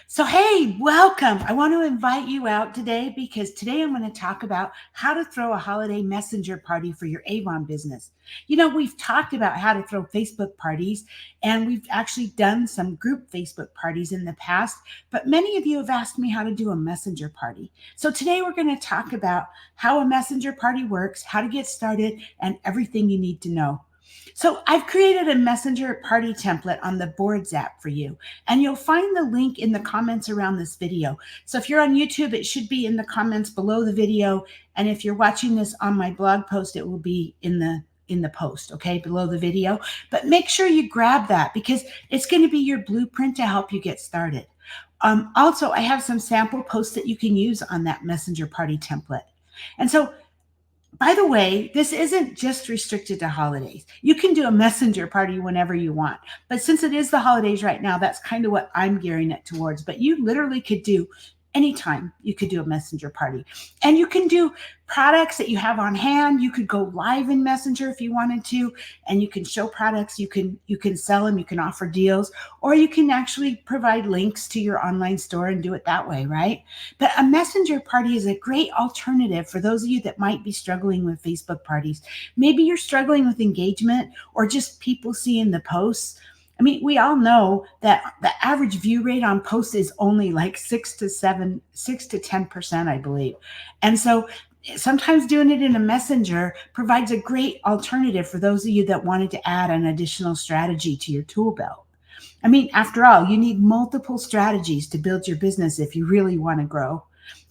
So, hey, welcome. I want to invite you out today because today I'm going to talk about how to throw a holiday messenger party for your Avon business. We've talked about how to throw Facebook parties, and we've actually done some group Facebook parties in the past, but many of you have asked me how to do a messenger party. So, today we're going to talk about how a messenger party works, how to get started, and everything you need to know. So, I've created a messenger party template on the Boards app for you. And you'll find the link in the comments around this video. So if you're on YouTube, it should be in the comments below the video. And if you're watching this on my blog post, it will be in the post, okay, below the video. But make sure you grab that because it's going to be your blueprint to help you get started. Also, I have some sample posts that you can use on that messenger party template. And so, by the way, this isn't just restricted to holidays. You can do a messenger party whenever you want. But since it is the holidays right now, that's kind of what I'm gearing it towards. But you literally could do anytime you could do a messenger party. And you can do products that you have on hand. You could go live in Messenger if you wanted to, and you can show products, you can sell them, you can offer deals, or you can actually provide links to your online store and do it that way, right? But a messenger party is a great alternative for those of you that might be struggling with Facebook parties. Maybe you're struggling with engagement or just people seeing the posts. I mean, we all know that the average view rate on posts is only like 6 to 10%, I believe. And so sometimes doing it in a messenger provides a great alternative for those of you that wanted to add an additional strategy to your tool belt. I mean, after all, you need multiple strategies to build your business if you really want to grow.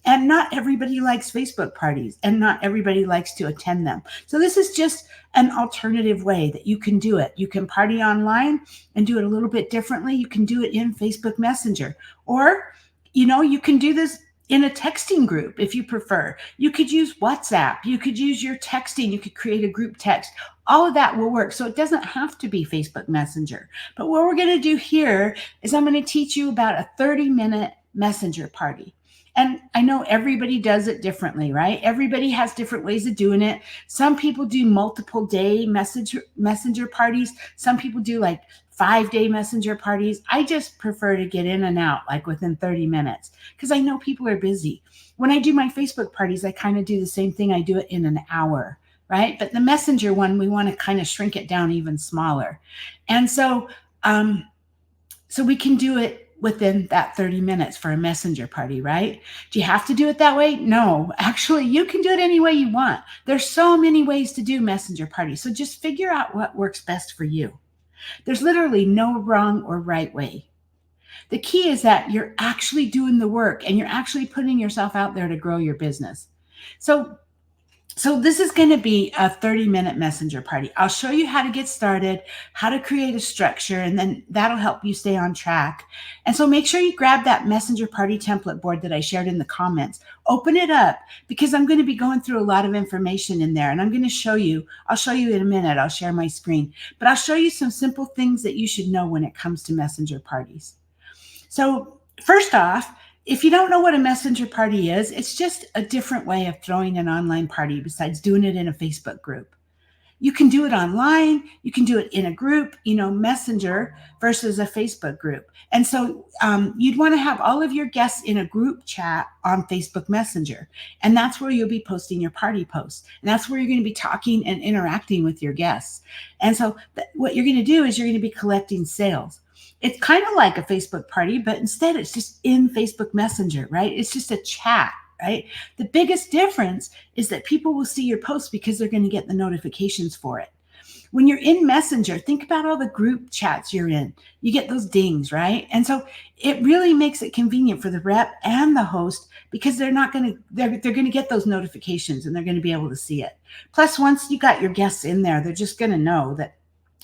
And not everybody likes Facebook parties, and not everybody likes to attend them. So, this is just an alternative way that you can do it. You can party online and do it a little bit differently. You can do it in Facebook Messenger, or you can do this in a texting group if you prefer. You could use WhatsApp, you could use your texting, you could create a group text. All of that will work. So it doesn't have to be Facebook Messenger. But what we're going to do here is I'm going to teach you about a 30-minute messenger party. And I know everybody does it differently, right? Everybody has different ways of doing it. Some people do multiple day messenger parties. Some people do like 5-day messenger parties. I just prefer to get in and out like within 30 minutes because I know people are busy. When I do my Facebook parties, I kind of do the same thing. I do it in an hour, right? But the messenger one, we want to kind of shrink it down even smaller. And so we can do it within that 30 minutes for a messenger party, right? Do you have to do it that way? No, actually, you can do it any way you want. There's so many ways to do messenger parties. So just figure out what works best for you. There's literally no wrong or right way. The key is that you're actually doing the work and you're actually putting yourself out there to grow your business. So this is going to be a 30-minute messenger party. I'll show you how to get started, how to create a structure, and then that'll help you stay on track. And so make sure you grab that messenger party template board that I shared in the comments. Open it up because I'm going to be going through a lot of information in there, and I'm going to show you. I'll show you in a minute. I'll share my screen. But I'll show you some simple things that you should know when it comes to messenger parties. So first off, if you don't know what a messenger party is, it's just a different way of throwing an online party besides doing it in a Facebook group. You can do it online. You can do it in a group, messenger versus a Facebook group. And so you'd want to have all of your guests in a group chat on Facebook Messenger. And that's where you'll be posting your party posts. And that's where you're going to be talking and interacting with your guests. And so what you're going to do is you're going to be collecting sales. It's kind of like a Facebook party, but instead it's just in Facebook Messenger, right? It's just a chat, right? The biggest difference is that people will see your posts because they're going to get the notifications for it. When you're in Messenger, think about all the group chats you're in. You get those dings, right? And so it really makes it convenient for the rep and the host because they're going to get those notifications and they're going to be able to see it. Plus, once you got your guests in there, they're just going to know that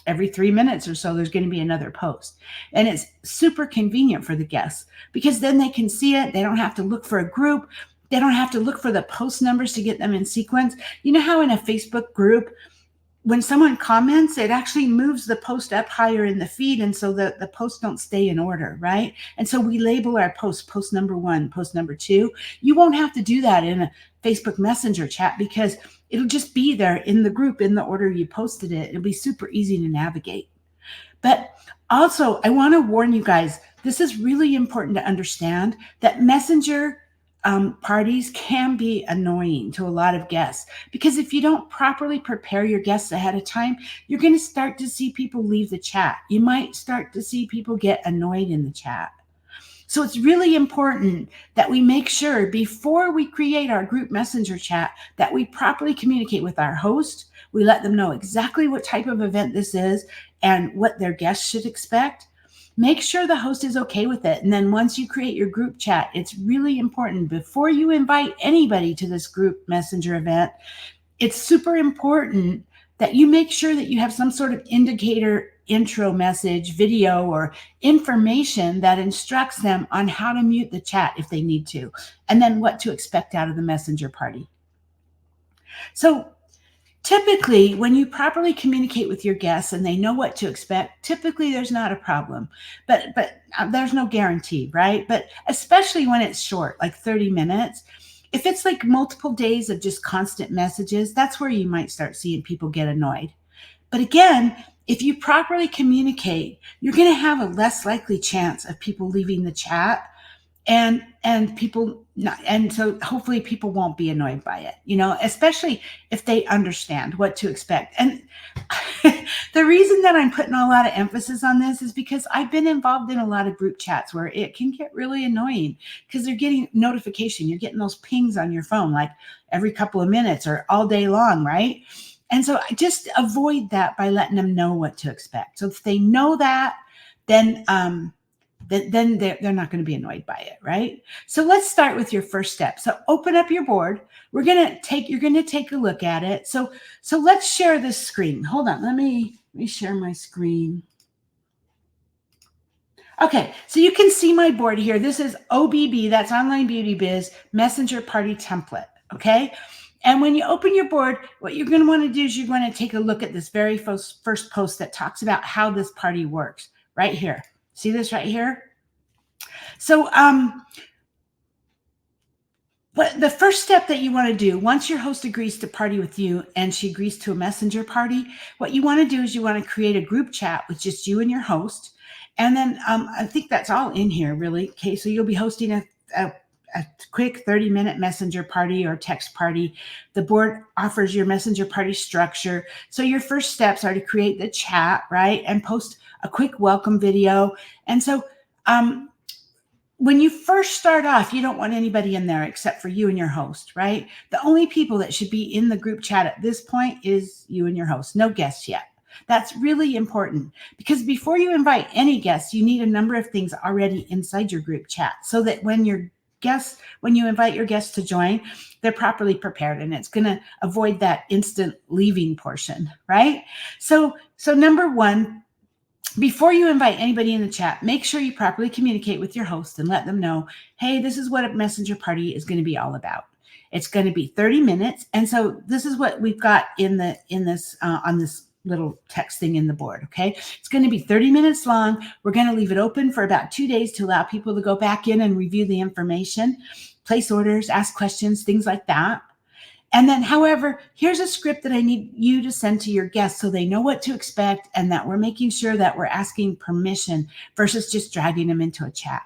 every 3 minutes or so, there's going to be another post. And it's super convenient for the guests because then they can see it. They don't have to look for a group. They don't have to look for the post numbers to get them in sequence. You know how in a Facebook group, when someone comments, it actually moves the post up higher in the feed. And so the posts don't stay in order, right? And so we label our posts, post number 1, post number 2. You won't have to do that in a Facebook Messenger chat because it'll just be there in the group in the order you posted it. It'll be super easy to navigate. But also, I want to warn you guys, this is really important to understand that messenger parties can be annoying to a lot of guests because if you don't properly prepare your guests ahead of time, you're going to start to see people leave the chat. You might start to see people get annoyed in the chat. So it's really important that we make sure before we create our group messenger chat that we properly communicate with our host. We let them know exactly what type of event this is and what their guests should expect. Make sure the host is okay with it. And then once you create your group chat, it's really important before you invite anybody to this group messenger event, it's super important that you make sure that you have some sort of indicator intro message, video, or information that instructs them on how to mute the chat if they need to, and then what to expect out of the messenger party. So typically, when you properly communicate with your guests and they know what to expect, typically there's not a problem. But there's no guarantee, right? But especially when it's short, like 30 minutes, if it's like multiple days of just constant messages, that's where you might start seeing people get annoyed. But again, if you properly communicate, you're going to have a less likely chance of people leaving the chat and people not, and so hopefully people won't be annoyed by it, especially if they understand what to expect. And the reason that I'm putting a lot of emphasis on this is because I've been involved in a lot of group chats where it can get really annoying because they're getting notification. You're getting those pings on your phone like every couple of minutes or all day long, right? And so I just avoid that by letting them know what to expect. So if they know that, then they're not going to be annoyed by it, right? So let's start with your first step. So open up your board. You're going to take a look at it. So let's share this screen. Hold on. Let me share my screen. Okay, so you can see my board here. This is OBB, that's Online Beauty Biz Messenger Party Template, okay? And when you open your board, what you're going to want to do is you're going to take a look at this very first post that talks about how this party works right here. See this right here? So but the first step that you want to do, once your host agrees to party with you and she agrees to a messenger party, what you want to do is you want to create a group chat with just you and your host. And then I think that's all in here, really. Okay, so you'll be hosting a quick 30-minute messenger party or text party. The board offers your messenger party structure. So your first steps are to create the chat, right? And post a quick welcome video. And so when you first start off, you don't want anybody in there except for you and your host, right? The only people that should be in the group chat at this point is you and your host, no guests yet. That's really important because before you invite any guests, you need a number of things already inside your group chat so that when you invite your guests to join, they're properly prepared and it's going to avoid that instant leaving portion, right? So number one, before you invite anybody in the chat, make sure you properly communicate with your host and let them know, hey, this is what a messenger party is going to be all about. It's going to be 30 minutes. And so this is what we've got on this little text thing in the board. Okay. It's going to be 30 minutes long. We're going to leave it open for about 2 days to allow people to go back in and review the information, place orders, ask questions, things like that. And then, however, here's a script that I need you to send to your guests so they know what to expect and that we're making sure that we're asking permission versus just dragging them into a chat,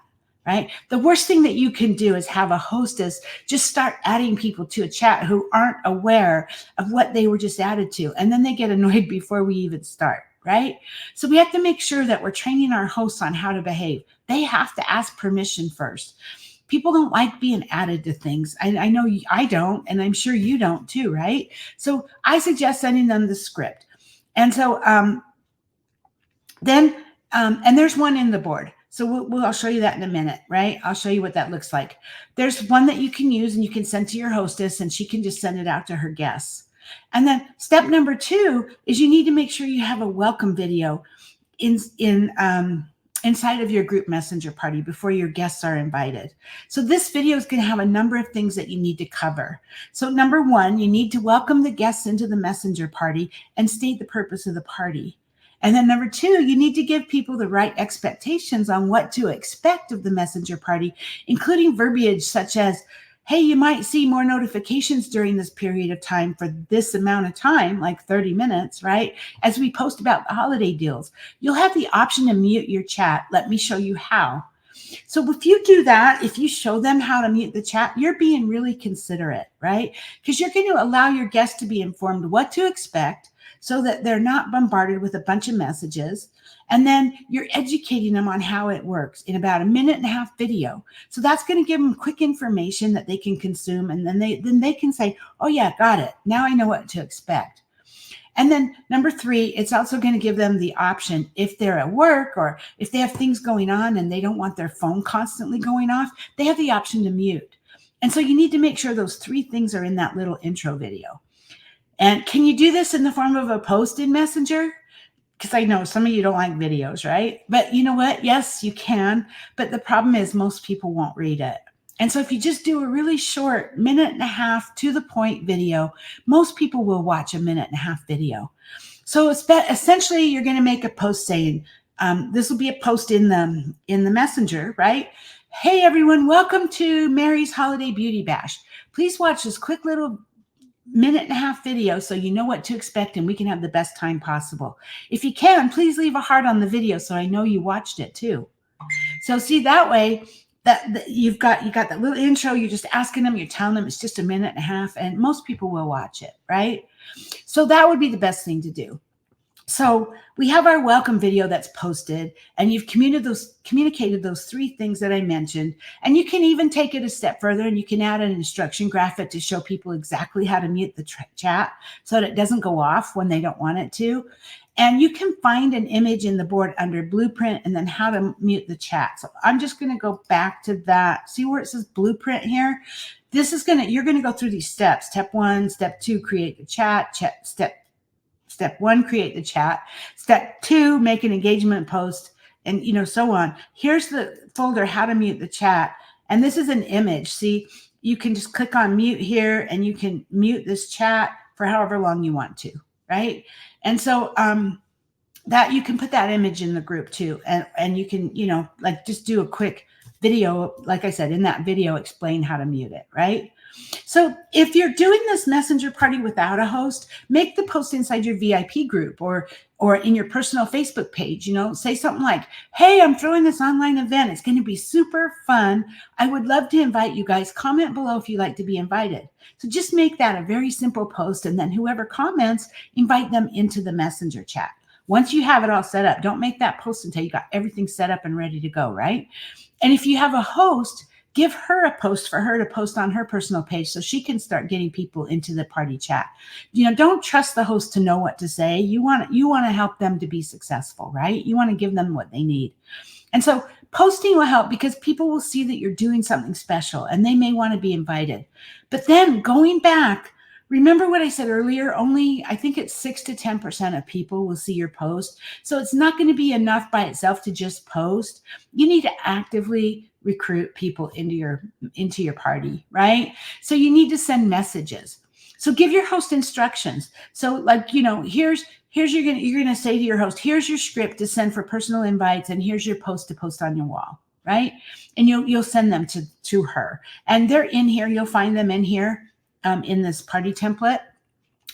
right? The worst thing that you can do is have a hostess just start adding people to a chat who aren't aware of what they were just added to. And then they get annoyed before we even start, right? So we have to make sure that we're training our hosts on how to behave. They have to ask permission first. People don't like being added to things. I know I don't, and I'm sure you don't too, right? So I suggest sending them the script. And so and there's one in the board. So I'll show you that in a minute, right? I'll show you what that looks like. There's one that you can use and you can send to your hostess and she can just send it out to her guests. And then step number 2 is you need to make sure you have a welcome video inside of your group messenger party before your guests are invited. So this video is going to have a number of things that you need to cover. So number 1, you need to welcome the guests into the messenger party and state the purpose of the party. And then number 2, you need to give people the right expectations on what to expect of the messenger party, including verbiage such as, hey, you might see more notifications during this period of time for this amount of time, like 30 minutes, right? As we post about the holiday deals, you'll have the option to mute your chat. Let me show you how. So if you do that, if you show them how to mute the chat, you're being really considerate, right? Because you're going to allow your guests to be informed what to expect so that they're not bombarded with a bunch of messages. And then you're educating them on how it works in about a minute and a half video. So that's going to give them quick information that they can consume. And then they can say, oh yeah, got it. Now I know what to expect. And then number 3, it's also going to give them the option if they're at work or if they have things going on and they don't want their phone constantly going off, they have the option to mute. And so you need to make sure those 3 things are in that little intro video. And can you do this in the form of a post in Messenger? Because I know some of you don't like videos, right? But you know what? Yes, you can. But the problem is most people won't read it. And so if you just do a really short minute and a half to the point video, most people will watch a minute and a half video. So essentially you're going to make a post saying, this will be a post in the messenger, right? Hey everyone, welcome to Mary's Holiday Beauty Bash. Please watch this quick little minute and a half video so you know what to expect and we can have the best time possible. If you can, please leave a heart on the video so I know you watched it too. So see, that way that you've got that little intro, you're just asking them, you're telling them it's just a minute and a half, and most people will watch it, right? So that would be the best thing to do. So we have our welcome video that's posted, and you've communicated those 3 things that I mentioned. And you can even take it a step further and you can add an instruction graphic to show people exactly how to mute the chat so that it doesn't go off when they don't want it to. And you can find an image in the board under blueprint and then how to mute the chat. So I'm just going to go back to that. See where it says blueprint here? This is you're going to go through these steps. Step 1, step 2, create the chat. Step 1, create the chat. Step 2, make an engagement post, and so on. Here's the folder, how to mute the chat. And this is an image. See, you can just click on mute here and you can mute this chat for however long you want to, right? And so that you can put that image in the group too. And you can, like just do a quick video, like I said, in that video, explain how to mute it, right? So if you're doing this messenger party without a host, make the post inside your VIP group or in your personal Facebook page. Say something like, hey, I'm throwing this online event. It's going to be super fun. I would love to invite you guys. Comment below if you'd like to be invited. So just make that a very simple post, and then whoever comments, invite them into the messenger chat. Once you have it all set up, don't make that post until you got everything set up and ready to go, right? And if you have a host, give her a post for her to post on her personal page so she can start getting people into the party chat. Don't trust the host to know what to say. You want to help them to be successful, right? You want to give them what they need. And so posting will help because people will see that you're doing something special and they may want to be invited. But then going back, remember what I said earlier, only I think it's 6 to 10% of people will see your post. So it's not going to be enough by itself to just post. You need to actively recruit people into your party, right? So you need to send messages. So give your host instructions. So like, here's you're gonna say to your host, here's your script to send for personal invites, and here's your post to post on your wall, right? And you'll send them to her, and they're in here. You'll find them in here in this party template.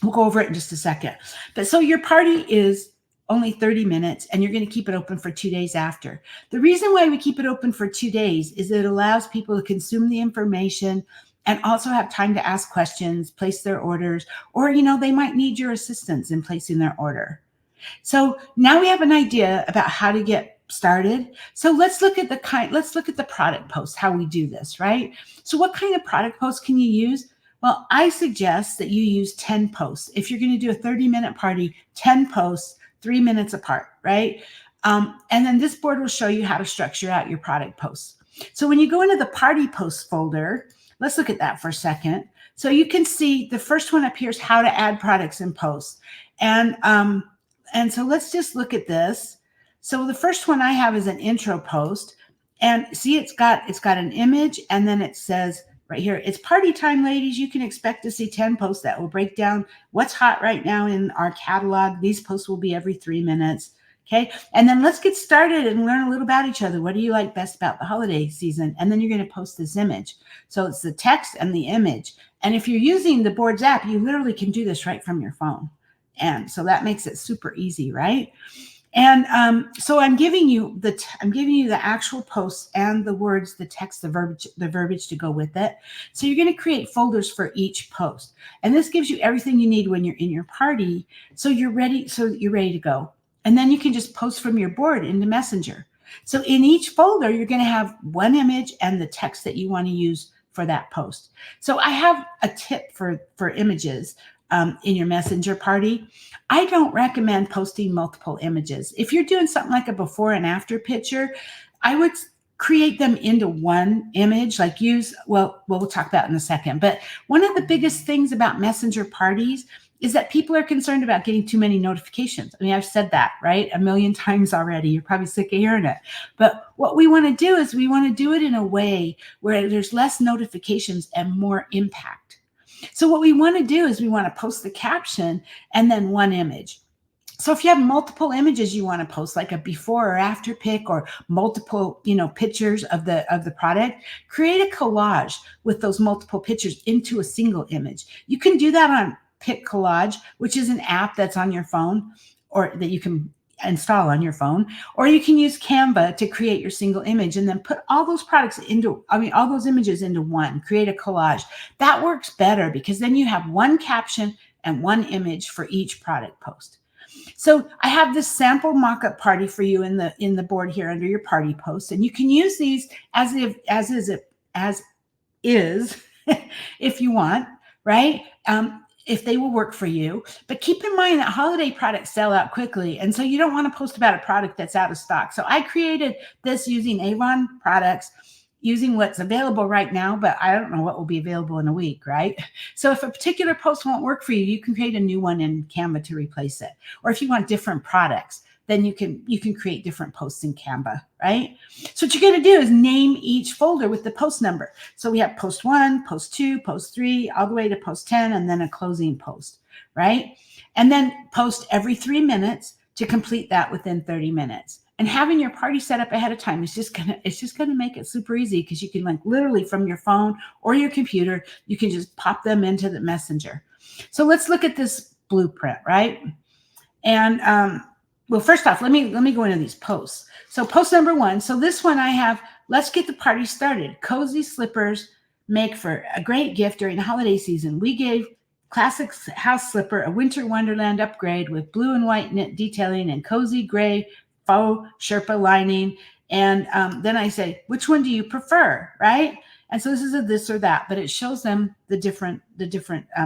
We'll go over it in just a second. But so your party is only 30 minutes, and you're going to keep it open for 2 days after. The reason why we keep it open for 2 days is it allows people to consume the information and also have time to ask questions, place their orders, or, they might need your assistance in placing their order. So now we have an idea about how to get started. So let's look at the product post, how we do this, right? So what kind of product post can you use? Well, I suggest that you use 10 posts. If you're going to do a 30-minute party, 10 posts, 3 minutes apart, right? And then this board will show you how to structure out your product posts. So when you go into the party post folder, let's look at that for a second. So you can see the first one up here is how to add products and posts. And so let's just look at this. So the first one I have is an intro post, and see it's got an image, and then it says right here, it's party time, ladies. You can expect to see 10 posts that will break down what's hot right now in our catalog. These posts will be every 3 minutes. Okay. And then let's get started and learn a little about each other. What do you like best about the holiday season? And then you're going to post this image. So it's the text and the image. And if you're using the Boards app, you literally can do this right from your phone. And so that makes it super easy, right? And so I'm giving you the actual posts and the words, the text, the verbiage to go with it. So you're going to create folders for each post, and this gives you everything you need when you're in your party. So you're ready. So you're ready to go, and then you can just post from your board into Messenger. So in each folder, you're going to have one image and the text that you want to use for that post. So I have a tip for images in your Messenger party. I don't recommend posting multiple images. If you're doing something like a before and after picture, I would create them into one image, like we'll talk about in a second. But one of the biggest things about Messenger parties is that people are concerned about getting too many notifications. I mean, I've said that, right, a million times already. You're probably sick of hearing it. But what we want to do is we want to do it in a way where there's less notifications and more impact. So what we want to do is we want to post the caption and then one image. So if you have multiple images you want to post, like a before or after pic, or multiple, pictures of the product, create a collage with those multiple pictures into a single image. You can do that on Pic Collage, which is an app that's on your phone, or that you can install on your phone, or you can use Canva to create your single image and then put all those all those images into one, create a collage. That works better because then you have one caption and one image for each product post. So I have this sample mock-up party for you in the board here under your party posts, and you can use these as is if you want, right? If they will work for you. But keep in mind that holiday products sell out quickly. And so you don't want to post about a product that's out of stock. So I created this using Avon products, using what's available right now, but I don't know what will be available in a week, right? So if a particular post won't work for you, you can create a new one in Canva to replace it. Or if you want different products, then you can create different posts in Canva, right? So what you're going to do is name each folder with the post number. So we have post 1, post 2, post 3, all the way to post 10, and then a closing post, right? And then post every 3 minutes to complete that within 30 minutes. And having your party set up ahead of time is just gonna make it super easy, because you can, like, literally from your phone or your computer, you can just pop them into the Messenger. So let's look at this blueprint, right? And well, first off, let me go into these posts. So post number 1. So this one I have, let's get the party started. Cozy slippers make for a great gift during the holiday season. We gave classic house slipper a winter wonderland upgrade with blue and white knit detailing and cozy gray faux Sherpa lining. And then I say, which one do you prefer, right? And so this is a this or that, but it shows them the different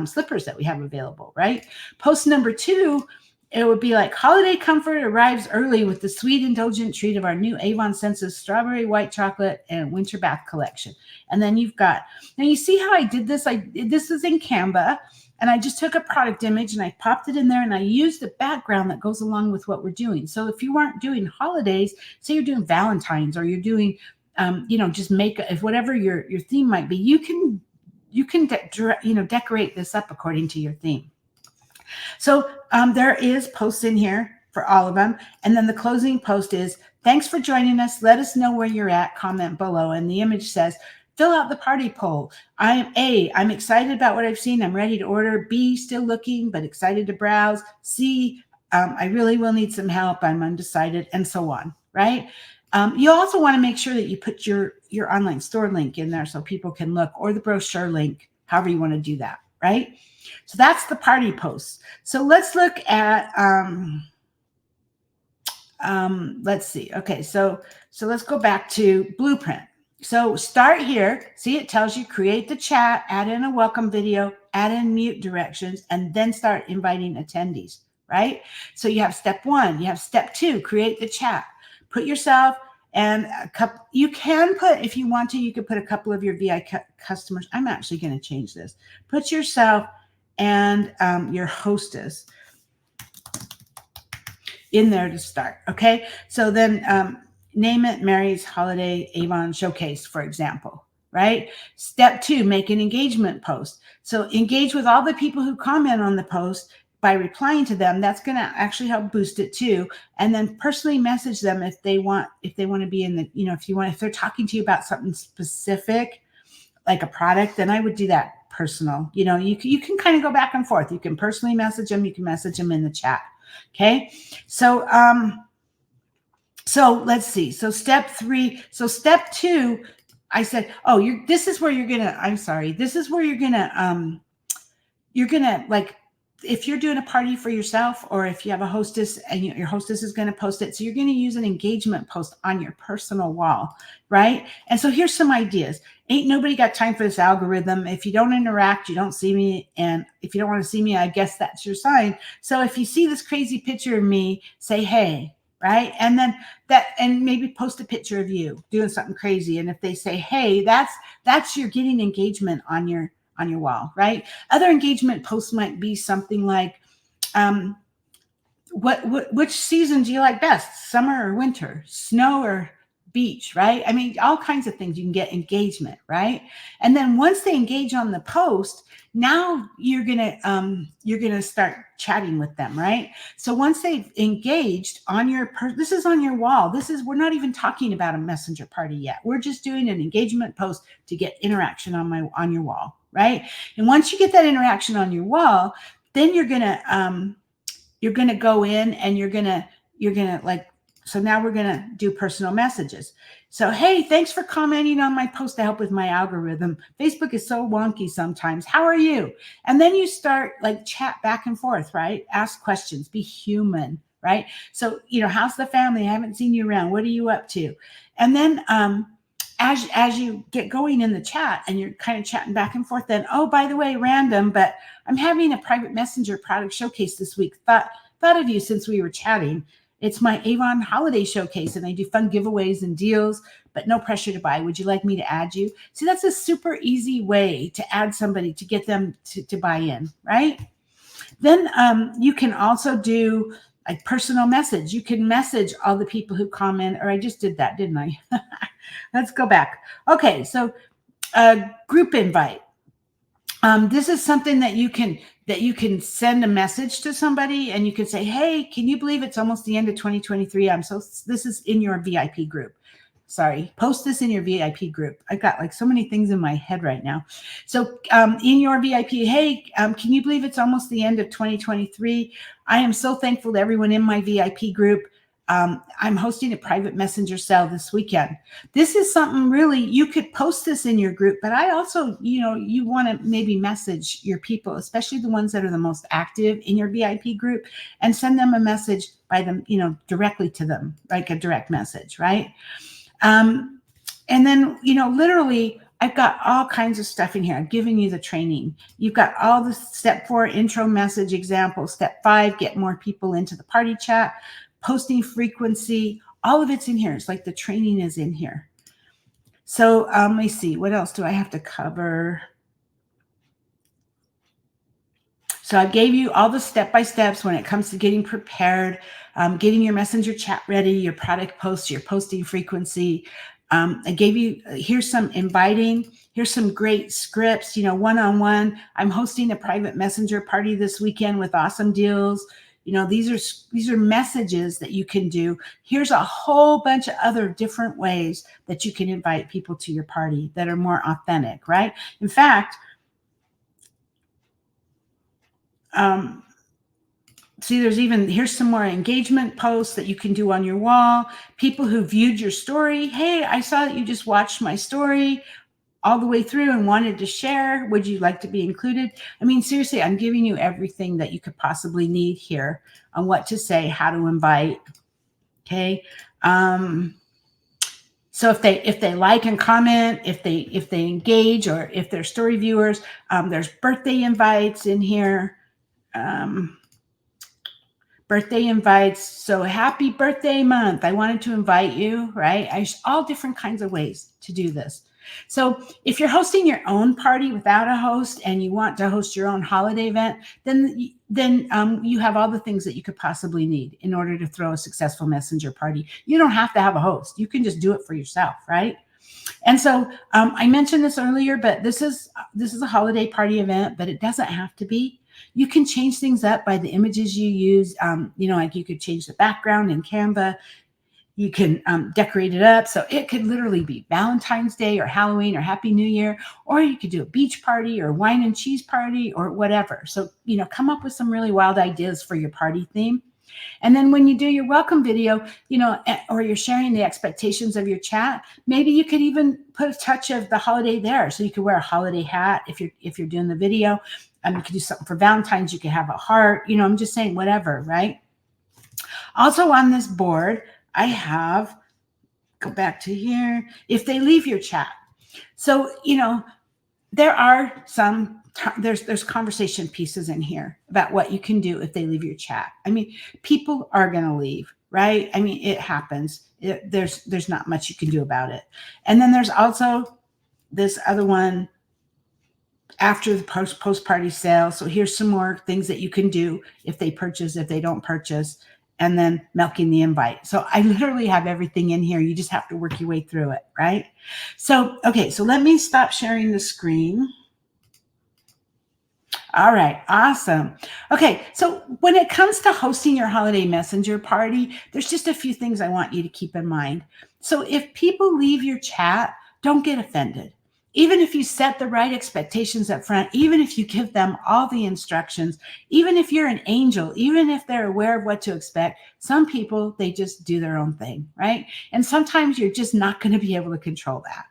slippers that we have available, right? Post number 2, it would be like, holiday comfort arrives early with the sweet, indulgent treat of our new Avon Senses strawberry white chocolate and winter bath collection. And then you've got, now you see how I did this? This is in Canva, and I just took a product image and I popped it in there, and I used the background that goes along with what we're doing. So if you aren't doing holidays, say you're doing Valentine's, or you're doing, just if whatever your theme might be, you can decorate this up according to your theme. So there is posts in here for all of them. And then the closing post is, thanks for joining us. Let us know where you're at. Comment below. And the image says, fill out the party poll. I'm excited about what I've seen. I'm ready to order. B, still looking, but excited to browse. C, I really will need some help. I'm undecided, and so on, right? You also want to make sure that you put your online store link in there so people can look, or the brochure link, however you want to do that, right? So that's the party posts. So let's look at, let's see. Okay, so let's go back to blueprint. So start here. See, it tells you create the chat, add in a welcome video, add in mute directions, and then start inviting attendees, right? So you have step 1, you have step 2, create the chat. Put yourself and a couple, you can put, if you want to, you could put a couple of your VI customers. I'm actually going to change this. Put yourself and your hostess in there to start. Okay. So then name it Mary's Holiday Avon Showcase, for example, right? Step 2, make an engagement post. So engage with all the people who comment on the post by replying to them, that's going to actually help boost it too. And then personally message them if they want to be in the, if they're talking to you about something specific, like a product, then I would do that personal. You can kind of go back and forth. You can personally message them. You can message them in the chat. Okay. So let's see. So step 3. So step 2, I said, this is where you're going to, like, if you're doing a party for yourself, or if you have a hostess and your hostess is going to post it. So you're going to use an engagement post on your personal wall, right? And so here's some ideas. Ain't nobody got time for this algorithm. If you don't interact, you don't see me. And if you don't want to see me, I guess that's your sign. So if you see this crazy picture of me, say, hey, right? And then and maybe post a picture of you doing something crazy. And if they say, hey, that's you're getting engagement on your wall, right? Other engagement posts might be something like, which season do you like best? Summer or winter? Snow or beach, right? I mean, all kinds of things you can get engagement, right? And then once they engage on the post, now you're gonna start chatting with them, right? So once they've engaged on this is on your wall. We're not even talking about a messenger party yet. We're just doing an engagement post to get interaction on your wall, right? And once you get that interaction on your wall, then you're gonna go in and you're gonna like, so now we're gonna do personal messages. So, hey, thanks for commenting on my post to help with my algorithm. Facebook is so wonky sometimes. How are you? And then you start like chat back and forth, right? Ask questions, be human, right? So, how's the family? I haven't seen you around. What are you up to? And then as you get going in the chat and you're kind of chatting back and forth, then, oh, by the way, random, but I'm having a private messenger product showcase this week. Thought of you since we were chatting. It's my Avon holiday showcase, and I do fun giveaways and deals, but no pressure to buy. Would you like me to add you? See, that's a super easy way to add somebody to get them to buy in, right? Then you can also do like personal message. You can message all the people who comment, or I just did that, didn't I? Let's go back. Okay, so group invite. This is something that you can send a message to somebody, and you can say, hey, can you believe it's almost the end of 2023? This is in your VIP group. Sorry, post this in your VIP group. I've got like so many things in my head right now. So in your VIP, hey, can you believe it's almost the end of 2023? I am so thankful to everyone in my VIP group. I'm hosting a private messenger sale this weekend. This is something really, you could post this in your group, but I also, you want to maybe message your people, especially the ones that are the most active in your VIP group, and send them a message by them, directly to them, like a direct message, right? And then, literally, I've got all kinds of stuff in here. I've given you the training. You've got all the step 4 intro message examples. Step 5, get more people into the party chat. Posting frequency, all of it's in here. It's like the training is in here. So let me see. What else do I have to cover? So I gave you all the step-by-steps when it comes to getting prepared, getting your messenger chat ready, your product posts, your posting frequency. I gave you, here's some inviting. Here's some great scripts, one-on-one. I'm hosting a private messenger party this weekend with awesome deals. These are messages that you can do. Here's a whole bunch of other different ways that you can invite people to your party that are more authentic, right? In fact, see, here's some more engagement posts that you can do on your wall. People who viewed your story. Hey, I saw that you just watched my story all the way through and wanted to share. Would you like to be included? I mean, seriously, I'm giving you everything that you could possibly need here on what to say, how to invite. Okay. So if they like and comment, if they engage, or if they're story viewers, there's birthday invites in here. Birthday invites. So happy birthday month. I wanted to invite you, right? All different kinds of ways to do this. So if you're hosting your own party without a host and you want to host your own holiday event, then you have all the things that you could possibly need in order to throw a successful messenger party. You don't have to have a host. You can just do it for yourself, right? And so I mentioned this earlier, but this is a holiday party event, but it doesn't have to be. You can change things up by the images you use. Like you could change the background in Canva. You can decorate it up. So it could literally be Valentine's Day or Halloween or Happy New Year, or you could do a beach party or wine and cheese party or whatever. So, come up with some really wild ideas for your party theme. And then when you do your welcome video, or you're sharing the expectations of your chat, maybe you could even put a touch of the holiday there. So you could wear a holiday hat if you're doing the video. You could do something for Valentine's. You could have a heart. I'm just saying whatever, right? Also on this board, I have, go back to here, if they leave your chat. So, there are there's conversation pieces in here about what you can do if they leave your chat. I mean, people are going to leave, right? I mean, it happens. There's not much you can do about it. And then there's also this other one after the post party sale. So here's some more things that you can do if they purchase, if they don't purchase, and then milking the invite. So I literally have everything in here. You just have to work your way through it, right? So, okay, so let me stop sharing the screen. All right, awesome. Okay, so when it comes to hosting your holiday messenger party, there's just a few things I want you to keep in mind. So if people leave your chat, don't get offended. Even if you set the right expectations up front, even if you give them all the instructions, even if you're an angel, even if they're aware of what to expect, some people, they just do their own thing, right? And sometimes you're just not going to be able to control that.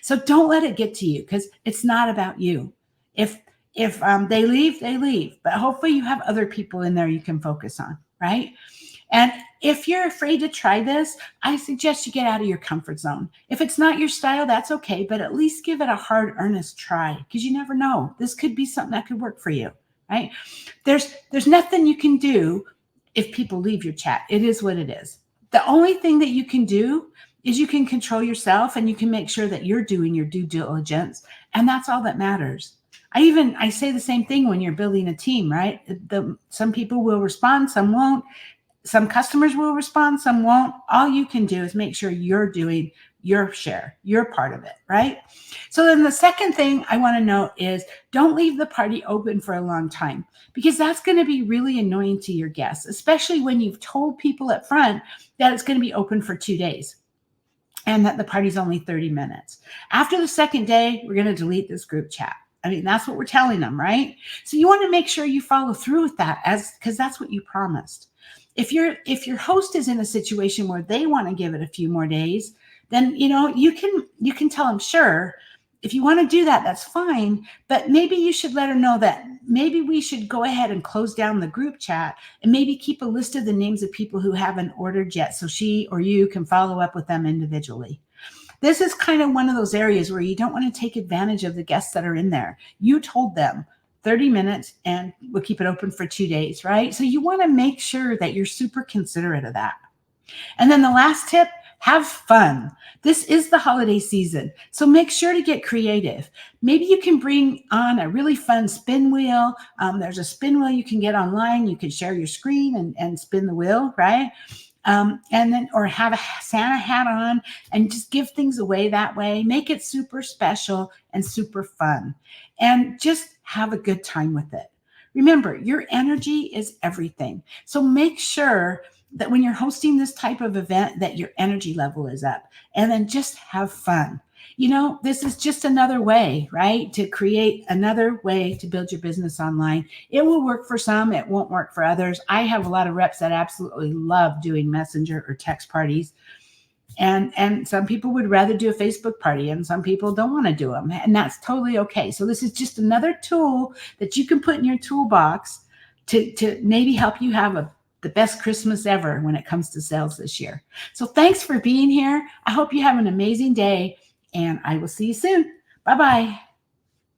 So don't let it get to you, because it's not about you. If they leave, they leave. But hopefully you have other people in there you can focus on, right? And if you're afraid to try this, I suggest you get out of your comfort zone. If it's not your style, that's okay, but at least give it a hard, earnest try, because you never know. This could be something that could work for you, right? There's nothing you can do if people leave your chat. It is what it is. The only thing that you can do is you can control yourself, and you can make sure that you're doing your due diligence, and that's all that matters. I say the same thing when you're building a team, right? Some people will respond, some won't. Some customers will respond, some won't. All you can do is make sure you're doing your share, your part of it, right? So then the second thing I want to note is don't leave the party open for a long time, because that's going to be really annoying to your guests, especially when you've told people up front that it's going to be open for 2 days and that the party's only 30 minutes. After the second day, we're going to delete this group chat. I mean, that's what we're telling them, right? So you want to make sure you follow through with that, because that's what you promised. If your host is in a situation where they want to give it a few more days, then you can tell them, sure, if you want to do that, that's fine. But maybe you should let her know that maybe we should go ahead and close down the group chat, and maybe keep a list of the names of people who haven't ordered yet, so she or you can follow up with them individually. This is kind of one of those areas where you don't want to take advantage of the guests that are in there. You told them 30 minutes and we'll keep it open for 2 days, right? So you want to make sure that you're super considerate of that. And then the last tip, have fun. This is the holiday season, so make sure to get creative. Maybe you can bring on a really fun spin wheel. There's a spin wheel you can get online. You can share your screen and spin the wheel, right? And then, or have a Santa hat on and just give things away that way. Make it super special and super fun, and just have a good time with it. Remember, your energy is everything. So make sure that when you're hosting this type of event, that your energy level is up, and then just have fun. This is just another way, right, to create another way to build your business online. It will work for some, it won't work for others. I have a lot of reps that absolutely love doing messenger or text parties. And some people would rather do a Facebook party, and some people don't want to do them. And that's totally okay. So this is just another tool that you can put in your toolbox to maybe help you have the best Christmas ever when it comes to sales this year. So thanks for being here. I hope you have an amazing day, and I will see you soon. Bye-bye.